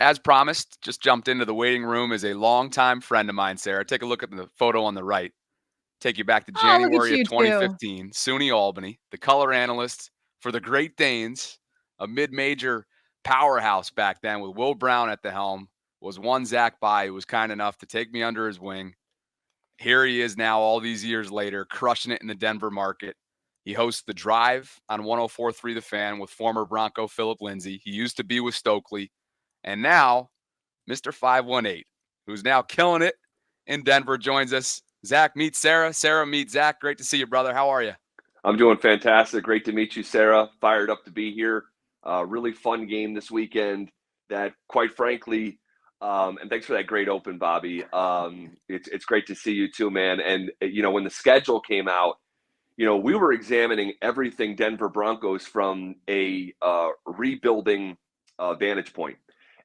As promised, just jumped into the waiting room is a longtime friend of mine, Sarah. Take a look at the photo on the right. Take you back to Oh, look at January of you too. 2015. SUNY Albany, the color analyst for the Great Danes, a mid-major powerhouse back then with Will Brown at the helm, was one Zach by who was kind enough to take me under his wing. Here he is now, all these years later, crushing it in the Denver market. He hosts The Drive on 104.3 The Fan with former Bronco Philip Lindsay. He used to be with Stokely. And now, Mr. 518, who's now killing it in Denver, joins us. Zach meets Sarah. Sarah meets Zach. Great to see you, brother. How are you? I'm doing fantastic. Great to meet you, Sarah. Fired up to be here. Really fun game this weekend that, quite frankly, and thanks for that great open, Bobby. It's great to see you too, man. And, when the schedule came out, we were examining everything Denver Broncos from a rebuilding vantage point.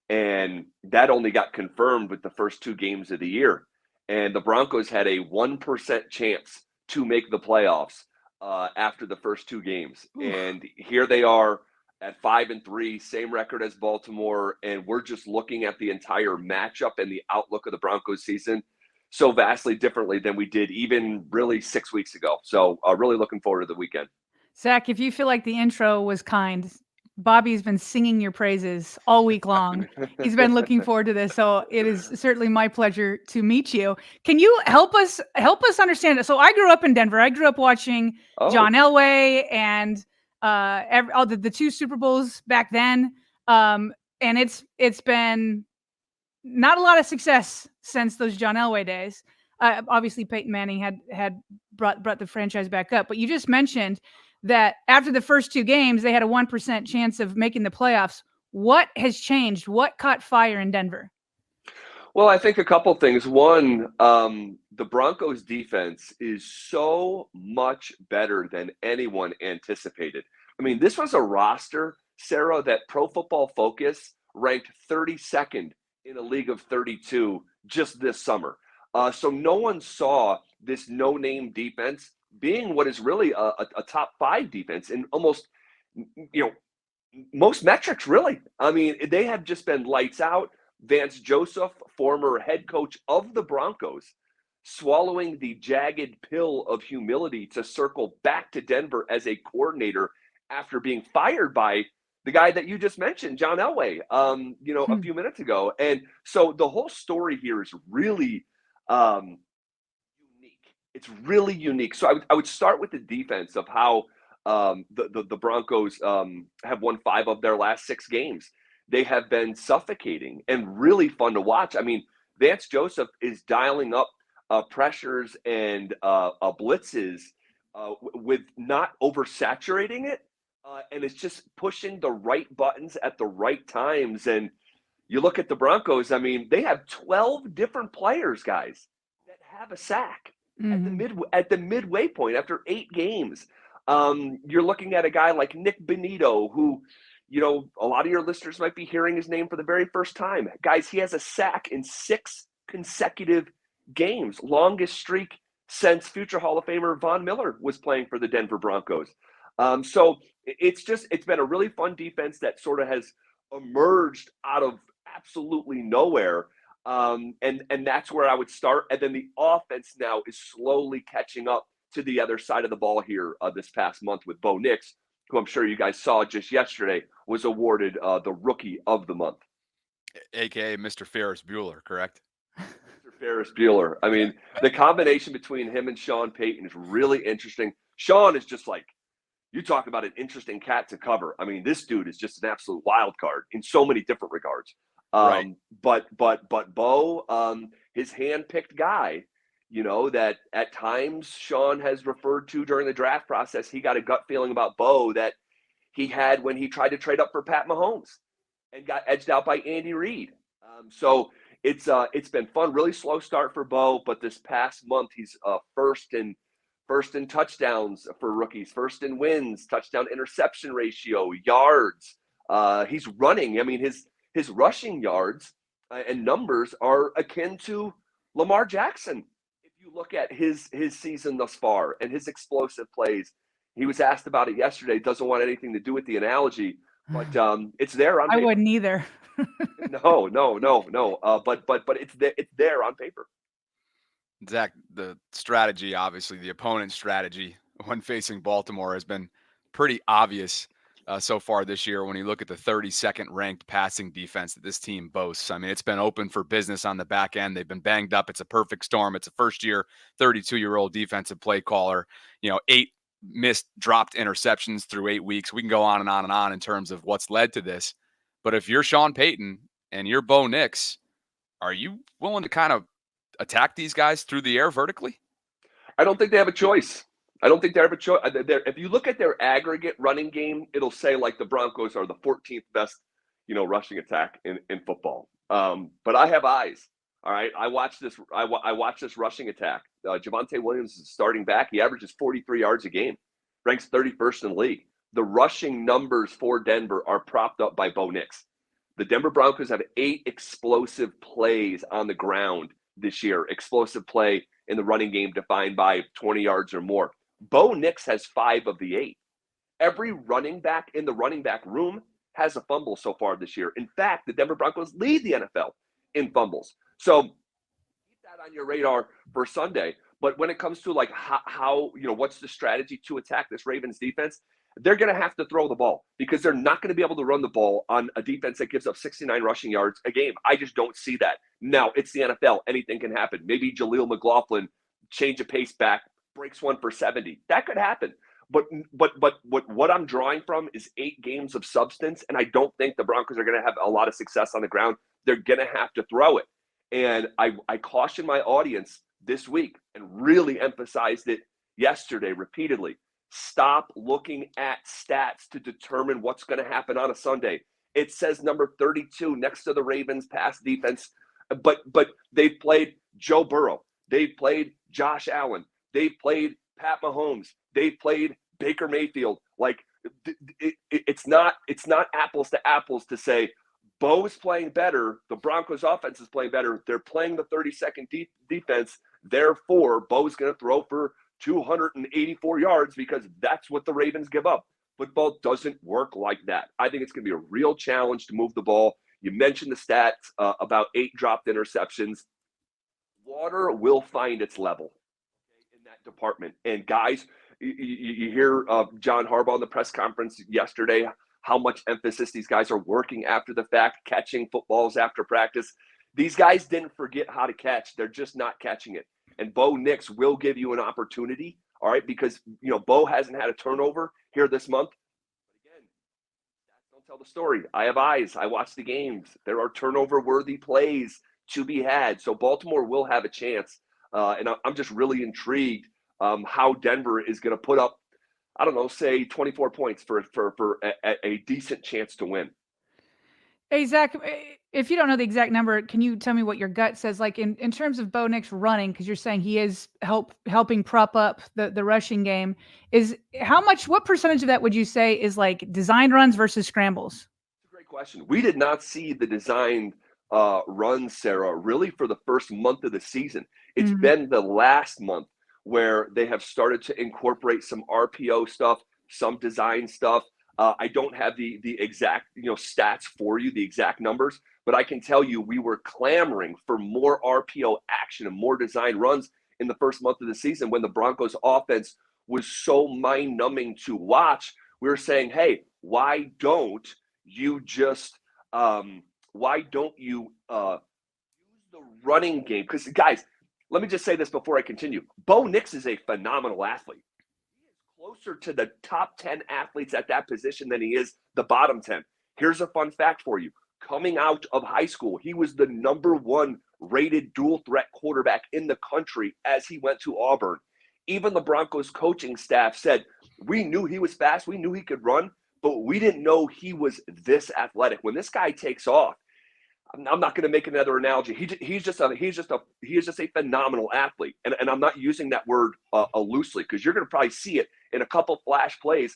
And that only got confirmed with the first two games of the year. And the Broncos had a 1% chance to make the playoffs after the first two games. And here they are at 5-3, same record as Baltimore. And we're just looking at the entire matchup and the outlook of the Broncos season so vastly differently than we did even really 6 weeks ago. So really looking forward to the weekend. Zach, if you feel like the intro was kind, Bobby's been singing your praises all week long. He's been looking forward to this, so it is certainly my pleasure to meet you. Can you help us understand it? So I grew up in Denver. I grew up watching John Elway and the two Super Bowls back then, and it's been not a lot of success since those John Elway days. Obviously, Peyton Manning had brought the franchise back up, but you just mentioned that after the first two games, they had a 1% chance of making the playoffs. What has changed? What caught fire in Denver? Well, I think a couple things. One, the Broncos defense is so much better than anyone anticipated. I mean, this was a roster, Sarah, that Pro Football Focus ranked 32nd in a league of 32 just this summer. So no one saw this no-name defense being what is really a top five defense in almost, most metrics, really. I mean, they have just been lights out. Vance Joseph, former head coach of the Broncos, swallowing the jagged pill of humility to circle back to Denver as a coordinator after being fired by the guy that you just mentioned, John Elway, a few minutes ago. And so the whole story here is really unique. It's really unique. So I would start with the defense of how the Broncos have won 5 of their last 6 games. They have been suffocating and really fun to watch. I mean, Vance Joseph is dialing up pressures and blitzes with not oversaturating it. And it's just pushing the right buttons at the right times. And you look at the Broncos, I mean, they have 12 different players, guys, that have a sack at the midway point after 8 games. You're looking at a guy like Nick Benito, who, a lot of your listeners might be hearing his name for the very first time. Guys, he has a sack in 6 consecutive games, longest streak since future Hall of Famer Von Miller was playing for the Denver Broncos. So it's been a really fun defense that sort of has emerged out of absolutely nowhere. And that's where I would start. And then the offense now is slowly catching up to the other side of the ball here this past month with Bo Nix, who I'm sure you guys saw just yesterday, was awarded the Rookie of the Month. AKA Mr. Ferris Bueller, correct? Mr. Ferris Bueller. I mean, the combination between him and Sean Payton is really interesting. Sean is just like, you talk about an interesting cat to cover. I mean, this dude is just an absolute wild card in so many different regards. Right. But Bo, his hand-picked guy, that at times Sean has referred to during the draft process, he got a gut feeling about Bo that he had when he tried to trade up for Pat Mahomes and got edged out by Andy Reid. So it's been fun. Really slow start for Bo, but this past month he's first in touchdowns for rookies, first in wins, touchdown interception ratio, yards. He's running. I mean, his rushing yards and numbers are akin to Lamar Jackson. If you look at his season thus far and his explosive plays, he was asked about it yesterday. Doesn't want anything to do with the analogy, but it's there on I paper. wouldn't either. No. But it's there on paper. Zach, the strategy, obviously, the opponent's strategy when facing Baltimore has been pretty obvious so far this year when you look at the 32nd ranked passing defense that this team boasts. I mean, it's been open for business on the back end. They've been banged up. It's a perfect storm. It's a first-year, 32-year-old defensive play caller. 8 missed, dropped interceptions through 8 weeks. We can go on and on and on in terms of what's led to this. But if you're Sean Payton and you're Bo Nix, are you willing to kind of attack these guys through the air vertically? I don't think they have a choice. I don't think they have a choice. If you look at their aggregate running game, it'll say like the Broncos are the 14th best, rushing attack in football. But I have eyes. All right, I watched this. I watched this rushing attack. Javonte Williams is starting back. He averages 43 yards a game, ranks 31st in the league. The rushing numbers for Denver are propped up by Bo Nix. The Denver Broncos have 8 explosive plays on the ground this year. Explosive play in the running game defined by 20 yards or more. Bo Nix has 5 of the 8. Every running back in the running back room has a fumble so far this year. In fact, the Denver Broncos lead the NFL in fumbles. So keep that on your radar for Sunday. But when it comes to like how what's the strategy to attack this Ravens defense, they're going to have to throw the ball because they're not going to be able to run the ball on a defense that gives up 69 rushing yards a game. I just don't see that. Now, it's the NFL. Anything can happen. Maybe Jaleel McLaughlin change a pace back, breaks one for 70. That could happen. But what I'm drawing from is 8 games of substance, and I don't think the Broncos are going to have a lot of success on the ground. They're going to have to throw it. And I caution my audience this week and really emphasized it yesterday repeatedly. Stop looking at stats to determine what's going to happen on a Sunday. It says number 32 next to the Ravens pass defense, but they've played Joe Burrow. They've played Josh Allen. They've played Pat Mahomes. They've played Baker Mayfield. Like it's not apples to apples to say Bo's playing better. The Broncos offense is playing better. They're playing the 32nd defense. Therefore, Bo's going to throw for 284 yards because that's what the Ravens give up. Football doesn't work like that. I think it's going to be a real challenge to move the ball. You mentioned the stats about 8 dropped interceptions. Water will find its level in that department. And guys, you hear John Harbaugh in the press conference yesterday, how much emphasis these guys are working after the fact, catching footballs after practice. These guys didn't forget how to catch. They're just not catching it. And Bo Nix will give you an opportunity, all right, because, Bo hasn't had a turnover here this month. But again, don't tell the story. I have eyes. I watch the games. There are turnover-worthy plays to be had. So Baltimore will have a chance. And I'm just really intrigued how Denver is going to put up, I don't know, say 24 points for a decent chance to win. Hey, Zach, if you don't know the exact number, can you tell me what your gut says? Like in terms of Bo Nix running, because you're saying he is helping prop up the rushing game. What percentage of that would you say is like designed runs versus scrambles? That's a great question. We did not see the designed runs, Sarah, really for the first month of the season. It's been the last month where they have started to incorporate some RPO stuff, some design stuff. I don't have the exact stats for you, the exact numbers, but I can tell you we were clamoring for more RPO action and more design runs in the first month of the season when the Broncos offense was so mind-numbing to watch. We were saying, hey, why don't you just use the running game? Because guys, let me just say this before I continue. Bo Nix is a phenomenal athlete. Closer to the top 10 athletes at that position than he is the bottom 10. Here's a fun fact for you. Coming out of high school, he was the number 1 rated dual threat quarterback in the country as he went to Auburn. Even the Broncos coaching staff said, we knew he was fast, we knew he could run, but we didn't know he was this athletic. When this guy takes off, I'm not going to make another analogy. He's just a phenomenal athlete, and I'm not using that word loosely because you're going to probably see it in a couple flash plays,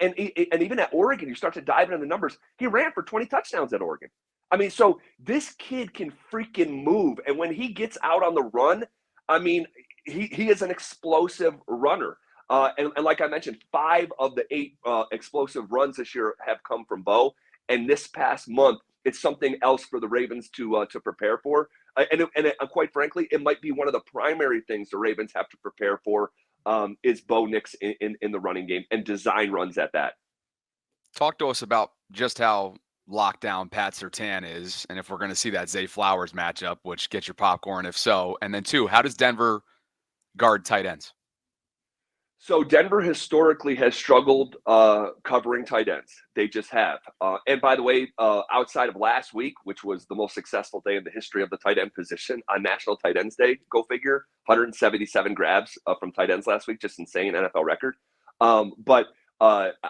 and even at Oregon, you start to dive into the numbers. He ran for 20 touchdowns at Oregon. I mean, so this kid can freaking move, and when he gets out on the run, I mean, he is an explosive runner. And like I mentioned, 5 of the 8 explosive runs this year have come from Bo. And this past month, it's something else for the Ravens to prepare for. And quite frankly, it might be one of the primary things the Ravens have to prepare for is Bo Nix in the running game and design runs at that. Talk to us about just how locked down Pat Surtain is, and if we're going to see that Zay Flowers matchup, which gets your popcorn if so. And then 2, how does Denver guard tight ends? So Denver historically has struggled covering tight ends. They just have. And by the way, outside of last week, which was the most successful day in the history of the tight end position on National Tight Ends Day, go figure, 177 grabs from tight ends last week, just insane NFL record. But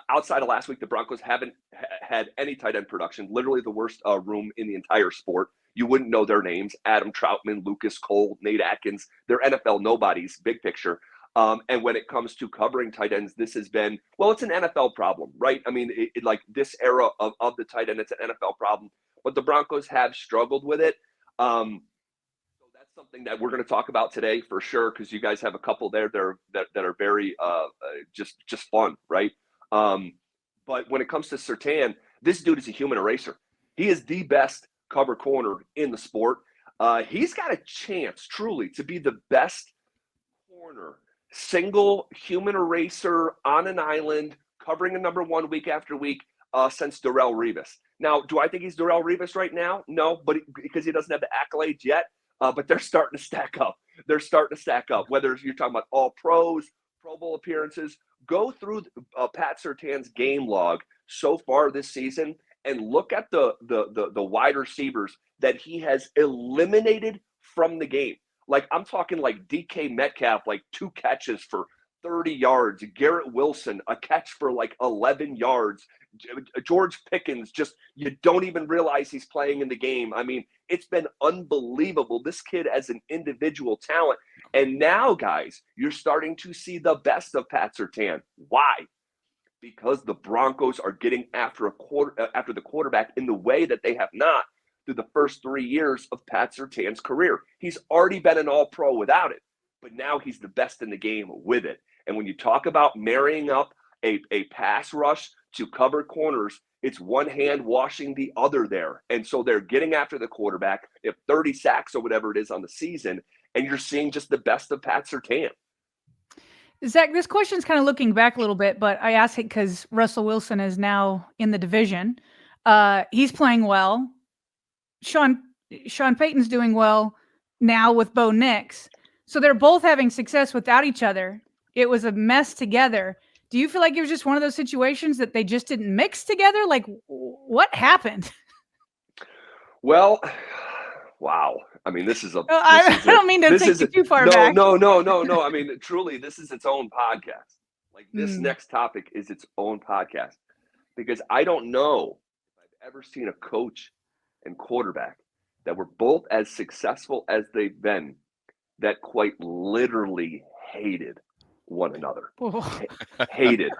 outside of last week, the Broncos haven't had any tight end production, literally the worst room in the entire sport. You wouldn't know their names: Adam Troutman, Lucas Cole, Nate Atkins. They're NFL nobodies, big picture. And when it comes to covering tight ends, this has been, well, it's an NFL problem, right? I mean, like this era of the tight end, it's an NFL problem. But the Broncos have struggled with it. So that's something that we're going to talk about today for sure, because you guys have a couple there that are very just fun, right? But when it comes to Surtain, this dude is a human eraser. He is the best cover corner in the sport. He's got a chance, truly, to be the best corner, single human eraser on an island, covering a number 1 week after week since Darrelle Revis. Now, do I think he's Darrelle Revis right now? No, but because he doesn't have the accolades yet. But they're starting to stack up. They're starting to stack up. Whether you're talking about all pros, Pro Bowl appearances, go through Pat Surtain's game log so far this season and look at the wide receivers that he has eliminated from the game. Like, I'm talking like DK Metcalf, like 2 catches for 30 yards. Garrett Wilson, a catch for like 11 yards. George Pickens, just, you don't even realize he's playing in the game. I mean, it's been unbelievable. This kid as an individual talent. And now, guys, you're starting to see the best of Pat Surtain. Why? Because the Broncos are getting after the quarterback in the way that they have not through the first 3 years of Pat Surtain's career. He's already been an all-pro without it, but now he's the best in the game with it. And when you talk about marrying up a pass rush to cover corners, it's one hand washing the other there. And so they're getting after the quarterback. They have 30 sacks or whatever it is on the season, and you're seeing just the best of Pat Surtain. Zach, this question's kind of looking back a little bit, but I ask it because Russell Wilson is now in the division. He's playing well. Sean Payton's doing well now with Bo Nix. So they're both having success without each other. It was a mess together. Do you feel like it was just one of those situations that they just didn't mix together? Like, what happened? Well, wow. I mean, I don't mean to take you too far back. No. I mean, truly, this is its own podcast. Like, this next topic is its own podcast, because I don't know if I've ever seen a coach and quarterback that were both as successful as they've been that quite literally hated one another. hated.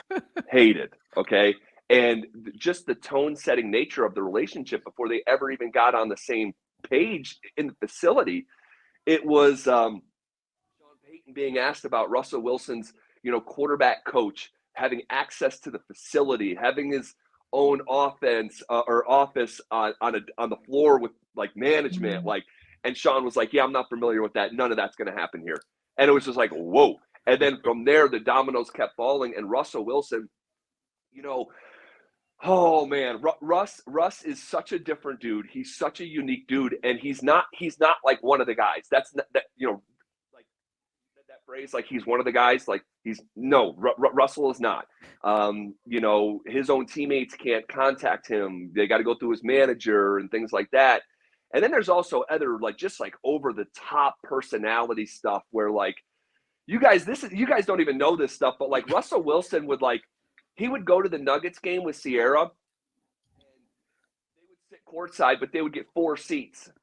Okay. And just the tone setting nature of the relationship before they ever even got on the same page in the facility. It was Sean Payton being asked about Russell Wilson's, quarterback coach having access to the facility, having his own offense or office on the floor with like management, and Sean was like, yeah, I'm not familiar with that. None of that's going to happen here. And it was just like, whoa. And then from there, the dominoes kept falling, and Russell Wilson, oh man, Russ is such a different dude. He's such a unique dude, and he's not like one of the guys. That's not, that like that phrase, like he's one of the guys. Like Russell is not. His own teammates can't contact him. They got to go through his manager and things like that. And then there's also other just over the top personality stuff where you guys don't even know this stuff, but like Russell Wilson would he would go to the Nuggets game with Sierra, and they would sit courtside, but they would get 4 seats. Not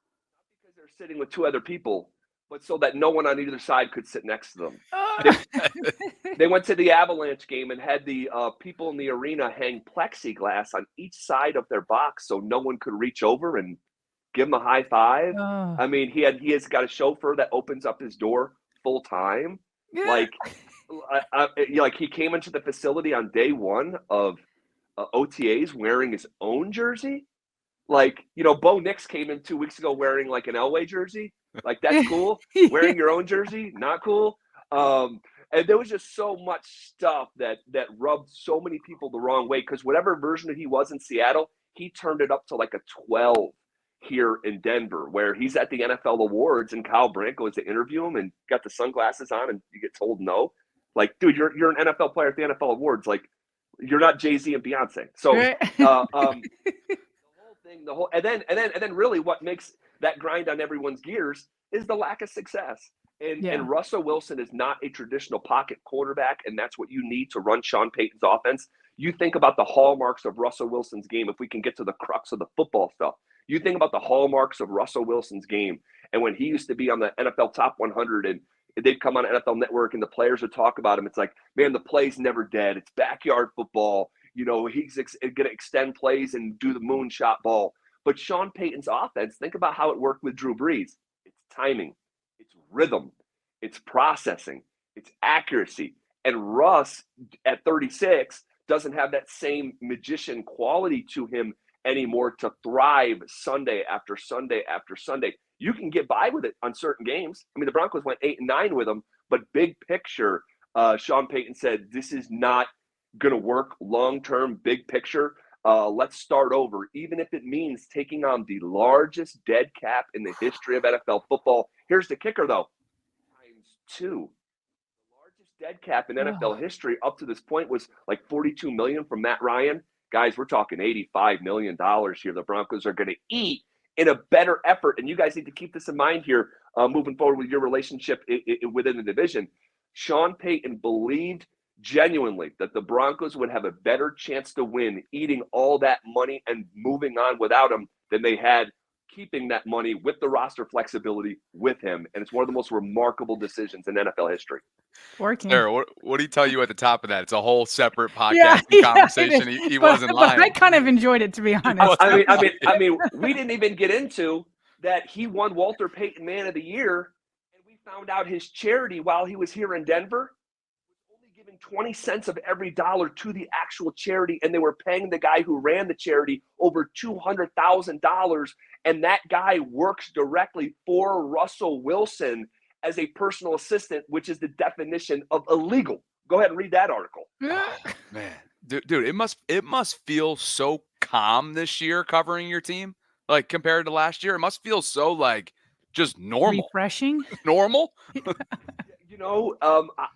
because they're sitting with 2 other people, but so that no one on either side could sit next to them. They went to the Avalanche game and had the people in the arena hang plexiglass on each side of their box so no one could reach over and give him a high five. I mean, he has got a chauffeur that opens up his door full time. Yeah. like he came into the facility on day one of OTAs wearing his own jersey. Like, Bo Nix came in 2 weeks ago wearing like an Elway jersey. Like, that's cool. Wearing your own jersey, not cool. And there was just so much stuff that rubbed so many people the wrong way, because whatever version that he was in Seattle, he turned it up to like a 12 here in Denver, where he's at the NFL awards and Kyle Brandt goes to interview him and got the sunglasses on and you get told no. Like, dude, you're an NFL player at the NFL awards. Like, you're not Jay-Z and Beyonce. So the whole thing, and then really what makes that grind on everyone's gears is the lack of success. And Russell Wilson is not a traditional pocket quarterback, and that's what you need to run Sean Payton's offense. You think about the hallmarks of Russell Wilson's game, if we can get to the crux of the football stuff. You think about the hallmarks of Russell Wilson's game, and when he used to be on the NFL Top 100 and they'd come on NFL Network and the players would talk about him, it's like, man, the play's never dead. It's backyard football. He's going to extend plays and do the moonshot ball. But Sean Payton's offense, think about how it worked with Drew Brees. It's timing. It's rhythm, it's processing, it's accuracy. And Russ at 36 doesn't have that same magician quality to him anymore to thrive Sunday after Sunday after Sunday. You can get by with it on certain games. I mean, the Broncos went 8-9 with him, but big picture, Sean Payton said, this is not going to work long-term, big picture. Let's start over, even if it means taking on the largest dead cap in the history of NFL football. Here's the kicker, though, ×2. The largest dead cap in NFL history up to this point was like $42 million from Matt Ryan. Guys, we're talking $85 million here. The Broncos are going to eat in a better effort, and you guys need to keep this in mind here moving forward with your relationship within the division. Sean Payton believed genuinely that the Broncos would have a better chance to win eating all that money and moving on without him than they had keeping that money with the roster flexibility with him. And it's one of the most remarkable decisions in NFL history. Working. Sarah, what did he tell you at the top of that? It's a whole separate podcast conversation. He wasn't lying. I kind of enjoyed it, to be honest. I mean, we didn't even get into that he won Walter Payton Man of the Year, and we found out his charity while he was here in Denver was only giving 20 cents of every dollar to the actual charity, and they were paying the guy who ran the charity over $200,000, and that guy works directly for Russell Wilson as a personal assistant, which is the definition of illegal. Go ahead and read that article. Oh, man, dude, it must feel so calm this year covering your team, like compared to last year. It must feel so like just normal, refreshing, normal.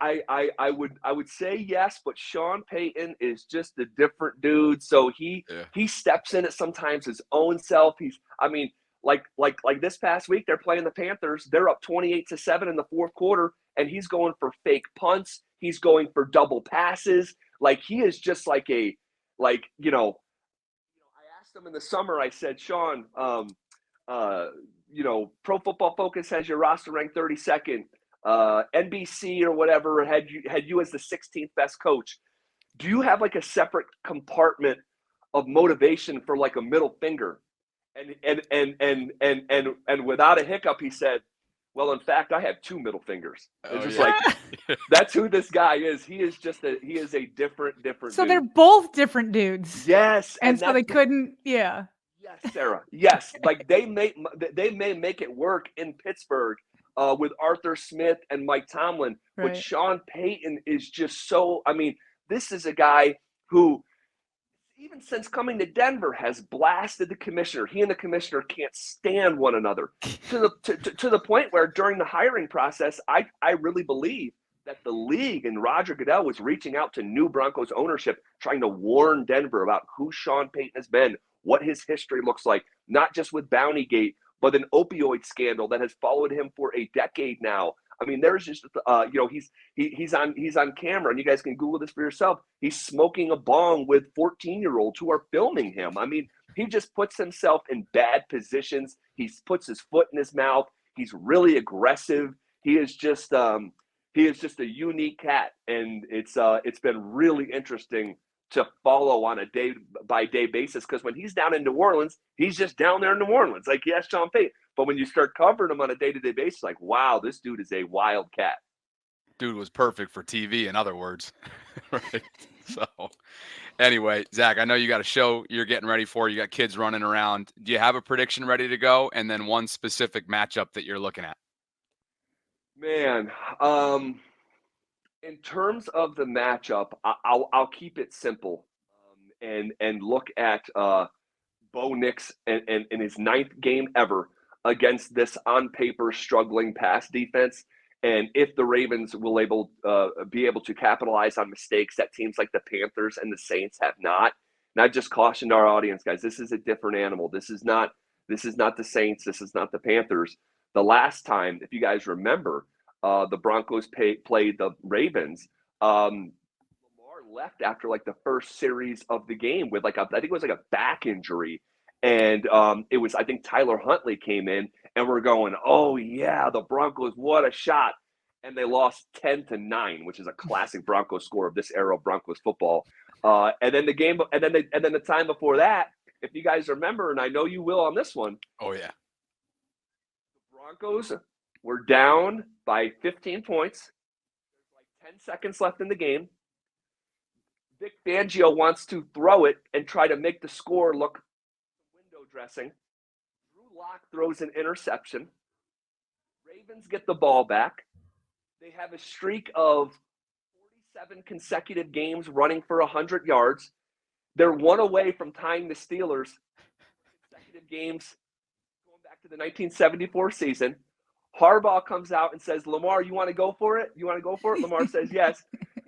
I would say yes, but Sean Payton is just a different dude. So he steps in it sometimes his own self. Like this past week, they're playing the Panthers. They're up 28-7 in the fourth quarter, and he's going for fake punts. He's going for double passes. Like, he is just like I asked him in the summer, I said, Sean, Pro Football Focus has your roster ranked 32nd. NBC or whatever had you as the 16th best coach. Do you have like a separate compartment of motivation for like a middle finger? And without a hiccup, he said, well, in fact, I have two middle fingers. It's like, that's who this guy is. He is a different So dude. they're both different dudes. Yes. And so they couldn't, Yes, Sarah. Yes. Like they may make it work in Pittsburgh with Arthur Smith and Mike Tomlin. Right. But Sean Payton is just so, this is a guy who, even since coming to Denver, has blasted the commissioner. He and the commissioner can't stand one another to the point where during the hiring process, I really believe that the league and Roger Goodell was reaching out to new Broncos ownership, trying to warn Denver about who Sean Payton has been, what his history looks like, not just with Bountygate, but an opioid scandal that has followed him for a decade now. There's just, he's on camera, and you guys can Google this for yourself. He's smoking a bong with 14-year-olds who are filming him. He just puts himself in bad positions. He puts his foot in his mouth. He's really aggressive. He is just a unique cat, and it's been really interesting to follow on a day-by-day basis, because when he's down in New Orleans, he's just down there in New Orleans. Like, yes, Sean Payton. But when you start covering him on a day-to-day basis, like, wow, this dude is a wild cat. Dude was perfect for TV, in other words. Right. So anyway, Zach, I know you got a show you're getting ready for. You got kids running around. Do you have a prediction ready to go? And then one specific matchup that you're looking at? Man, in terms of the matchup, I'll keep it simple, and look at Bo Nix and in his 9th game ever against this on paper struggling pass defense. And if the Ravens will be able to capitalize on mistakes that teams like the Panthers and the Saints have not. And I just cautioned our audience, guys, this is a different animal. This is not the Saints. This is not the Panthers. The last time, if you guys remember, the Broncos played the Ravens. Lamar left after like the first series of the game with I think it was like a back injury. And it was, I think Tyler Huntley came in, and we're going, oh yeah, the Broncos, what a shot. And they lost 10-9, which is a classic Broncos score of this era of Broncos football. And then the time before that, if you guys remember, and I know you will on this one. Oh yeah. The Broncos were down by 15 points. There's like 10 seconds left in the game. Vic Fangio wants to throw it and try to make the score look window dressing. Drew Lock throws an interception. Ravens get the ball back. They have a streak of 47 consecutive games running for 100 yards. They're one away from tying the Steelers consecutive games going back to the 1974 season. Harbaugh comes out and says, Lamar, you want to go for it? You want to go for it? Lamar says yes.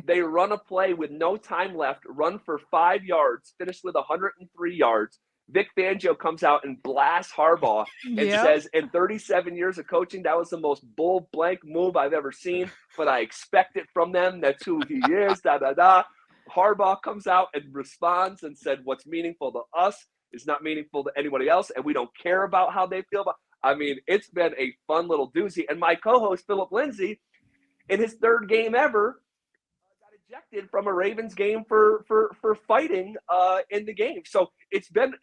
They run a play with no time left, run for 5 yards, finish with 103 yards. Vic Fangio comes out and blasts Harbaugh and says, in 37 years of coaching, that was the most bull blank move I've ever seen, but I expect it from them. That's who he is, Harbaugh comes out and responds and said, what's meaningful to us is not meaningful to anybody else, and we don't care about how they feel about. I mean, it's been a fun little doozy. And my co-host, Philip Lindsay, in his 3rd game ever, got ejected from a Ravens game for fighting in the game. So it's been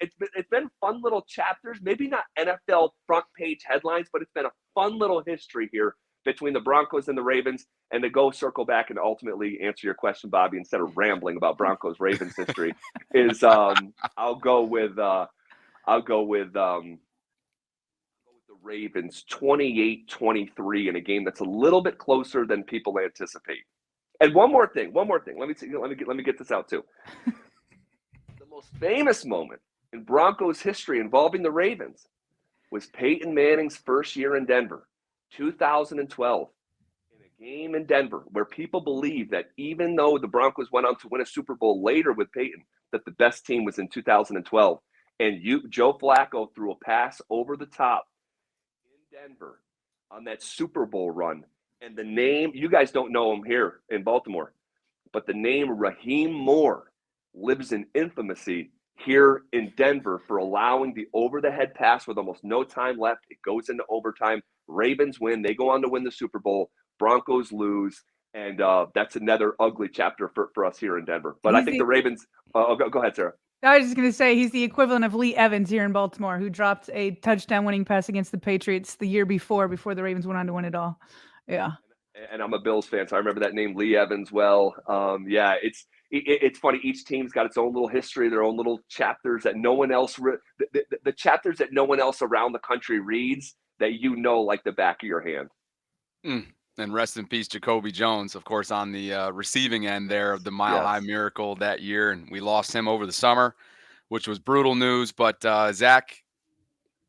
fun little chapters. Maybe not NFL front page headlines, but it's been a fun little history here between the Broncos and the Ravens. And to go circle back and ultimately answer your question, Bobby, instead of rambling about Broncos Ravens history, is I'll go with the Ravens 28-23 in a game that's a little bit closer than people anticipate. And one more thing. Let me get this out too. The most famous moment in Broncos history involving the Ravens was Peyton Manning's first year in Denver, 2012, in a game in Denver where people believe that even though the Broncos went on to win a Super Bowl later with Peyton, that the best team was in 2012. And Joe Flacco threw a pass over the top in Denver on that Super Bowl run. And the name, you guys don't know him here in Baltimore, but the name Raheem Moore lives in infamy here in Denver for allowing the over-the-head pass with almost no time left. It goes into overtime. Ravens win. They go on to win the Super Bowl. Broncos lose. And that's another ugly chapter for us here in Denver. But I think the Ravens go ahead, Sarah. I was just going to say he's the equivalent of Lee Evans here in Baltimore, who dropped a touchdown-winning pass against the Patriots the year before the Ravens went on to win it all. Yeah. And I'm a Bills fan, so I remember that name, Lee Evans, well. Yeah, it's funny. Each team's got its own little history, their own little chapters that no one else the chapters that no one else around the country reads that like the back of your hand. And rest in peace, Jacoby Jones, of course, on the receiving end there of the Mile High Miracle that year. And we lost him over the summer, which was brutal news. But Zach,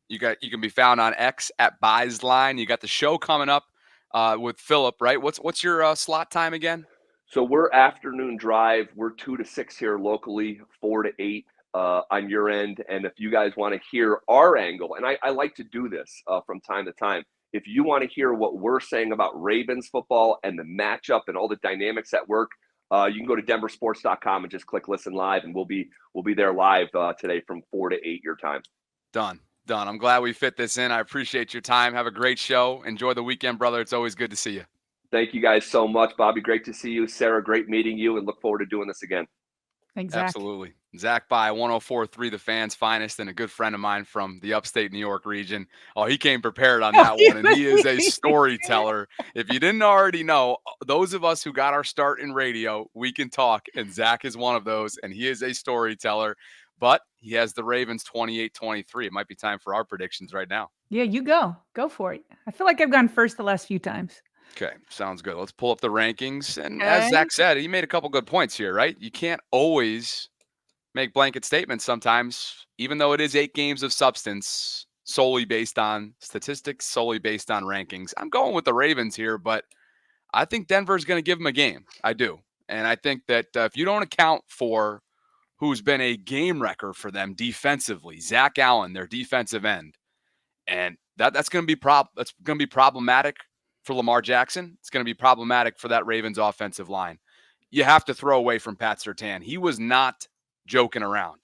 you can be found on X at Buys Line. You got the show coming up with Philip, right? What's your slot time again? So we're afternoon drive. We're 2 to 6 here locally, 4 to 8 on your end. And if you guys want to hear our angle, and I like to do this from time to time, if you want to hear what we're saying about Ravens football and the matchup and all the dynamics at work, you can go to denversports.com and just click listen live, and we'll be there live today from 4 to 8 your time. Done. I'm glad we fit this in. I appreciate your time. Have a great show. Enjoy the weekend, brother. It's always good to see you. Thank you guys so much, Bobby. Great to see you. Sarah, great meeting you, and look forward to doing this again. Thanks, Zach. Absolutely. Zach by 104.3, the Fan's finest, and a good friend of mine from the upstate New York region. Oh, he came prepared on that one, and he is a storyteller. If you didn't already know, those of us who got our start in radio, we can talk, and Zach is one of those, and he is a storyteller. But he has the Ravens 28-23. It might be time for our predictions right now. Yeah, you go. Go for it. I feel like I've gone first the last few times. Okay, sounds good. Let's pull up the rankings. And as Zach said, he made a couple good points here, right? You can't always make blanket statements sometimes, even though it is 8 games of substance, solely based on statistics, solely based on rankings. I'm going with the Ravens here, but I think Denver's going to give them a game. I do. And I think that if you don't account for who's been a game wrecker for them defensively, Zach Allen, their defensive end, and that's going to be problematic for Lamar Jackson. It's going to be problematic for that Ravens offensive line. You have to throw away from Pat Surtain. He was not joking around.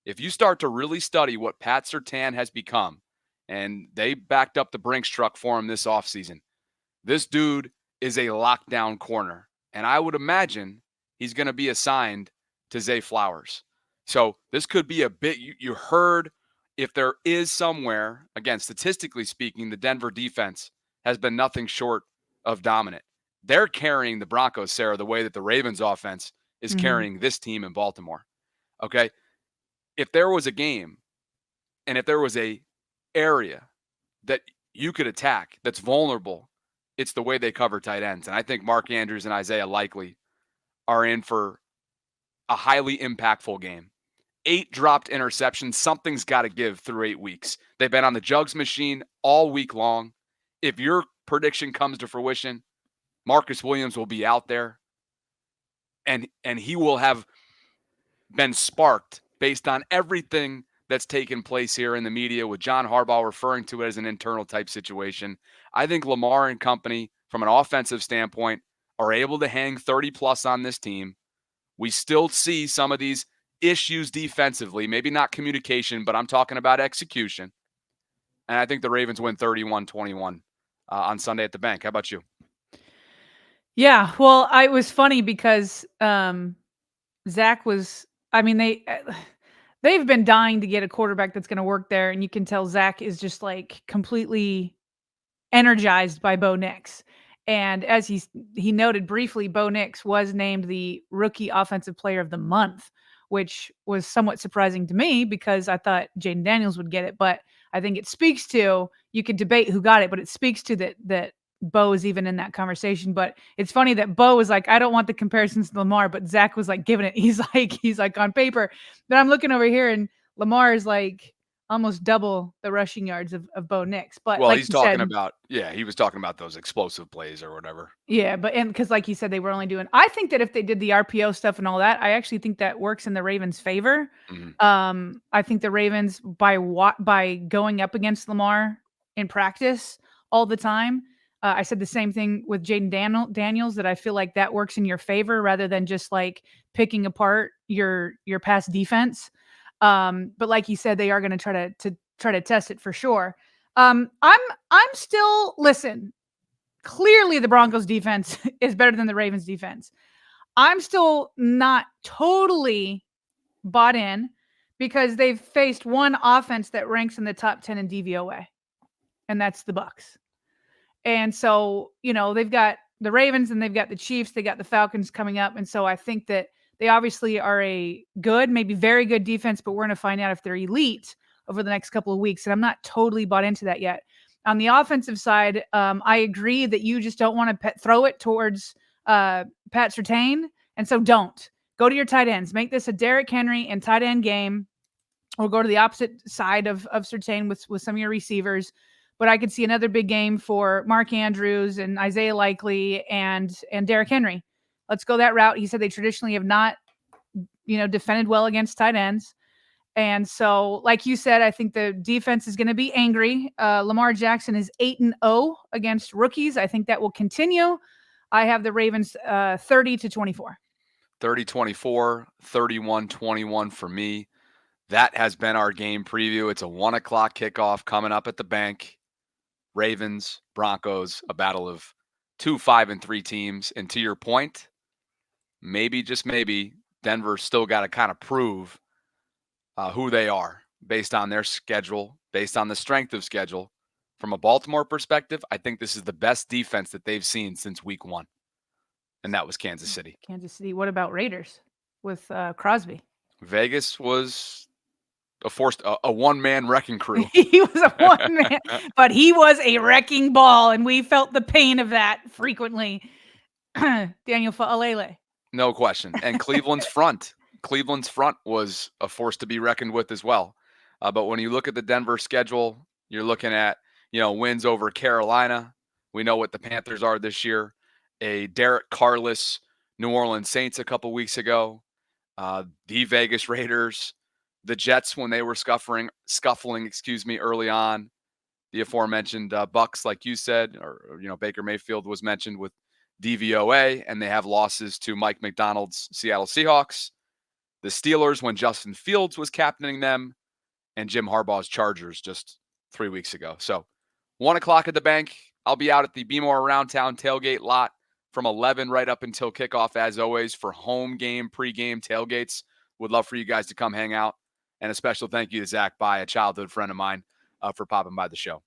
If you start to really study what Pat Surtain has become, and they backed up the Brinks truck for him this offseason, this dude is a lockdown corner. And I would imagine he's going to be assigned to Zay Flowers. So this could be a bit, you heard, if there is somewhere, again, statistically speaking, the Denver defense has been nothing short of dominant. They're carrying the Broncos, Sarah, the way that the Ravens offense is carrying this team in Baltimore. Okay? If there was a game and if there was a area that you could attack that's vulnerable, it's the way they cover tight ends. And I think Mark Andrews and Isaiah Likely are in for a highly impactful game. 8 dropped interceptions. Something's got to give through 8 weeks. They've been on the jugs machine all week long. If your prediction comes to fruition, Marcus Williams will be out there, and he will have been sparked based on everything that's taken place here in the media, with John Harbaugh referring to it as an internal type situation. I think Lamar and company, from an offensive standpoint, are able to hang 30+ on this team. We still see some of these issues defensively, maybe not communication, but I'm talking about execution. And I think the Ravens win 31-21 on Sunday at the bank. How about you? Yeah, well, it was funny because Zach was, I mean, they've been dying to get a quarterback that's going to work there, and you can tell Zach is just like completely energized by Bo Nix. And as he noted briefly, Bo Nix was named the Rookie Offensive Player of the Month, which was somewhat surprising to me because I thought Jaden Daniels would get it. But I think it speaks to, you could debate who got it, but it speaks to that Bo is even in that conversation. But it's funny that Bo was like, I don't want the comparisons to Lamar, but Zach was like giving it. He's like on paper. Then I'm looking over here and Lamar is like almost double the rushing yards of Bo Nix. But well, like he's talking said, about, he was talking about those explosive plays or whatever. Yeah, but because like you said, they were only doing. I think that if they did the RPO stuff and all that, I actually think that works in the Ravens' favor. I think the Ravens by going up against Lamar in practice all the time. I said the same thing with Jaden Daniels, that I feel like that works in your favor rather than just like picking apart your pass defense. But like you said, they are going to try to test it for sure. I'm still, listen. Clearly, the Broncos defense is better than the Ravens defense. I'm still not totally bought in because they've faced one offense that ranks in the top 10 in DVOA, and that's the Bucs. And so, they've got the Ravens and they've got the Chiefs, they got the Falcons coming up. And so I think that they obviously are a good, maybe very good defense, but we're going to find out if they're elite over the next couple of weeks. And I'm not totally bought into that yet. On the offensive side, I agree that you just don't want to throw it towards Pat Surtain. And so don't. Go to your tight ends. Make this a Derrick Henry and tight end game, or go to the opposite side of Surtain with some of your receivers. But I could see another big game for Mark Andrews and Isaiah Likely and Derrick Henry. Let's go that route. He said they traditionally have not, defended well against tight ends. And so, like you said, I think the defense is going to be angry. Lamar Jackson is 8-0 against rookies. I think that will continue. I have the Ravens 30-24. 30-24, 31-21 for me. That has been our game preview. It's a 1 o'clock kickoff coming up at the bank. Ravens, Broncos, a battle of 2 5-3 teams. And to your point, maybe, just maybe, Denver still got to kind of prove who they are based on their schedule, based on the strength of schedule. From a Baltimore perspective, I think this is the best defense that they've seen since week 1. And that was Kansas City. Kansas City. What about Raiders with Crosby? Vegas was a one-man wrecking crew. He was a one man, but he was a wrecking ball, and we felt the pain of that frequently. Daniel Fa'alele. No question. And Cleveland's front was a force to be reckoned with as well. But when you look at the Denver schedule, you're looking at, wins over Carolina. We know what the Panthers are this year. A Derek Carrless New Orleans Saints a couple weeks ago. The Vegas Raiders, the Jets when they were scuffling, early on. The aforementioned Bucks, like you said, or Baker Mayfield was mentioned with DVOA, and they have losses to Mike McDonald's Seattle Seahawks, the Steelers when Justin Fields was captaining them, and Jim Harbaugh's Chargers just 3 weeks ago. So 1 o'clock at the bank. I'll be out at the Be More Around Town tailgate lot from 11 right up until kickoff, as always, for home game, pregame tailgates. Would love for you guys to come hang out. And a special thank you to Zach By, a childhood friend of mine, for popping by the show.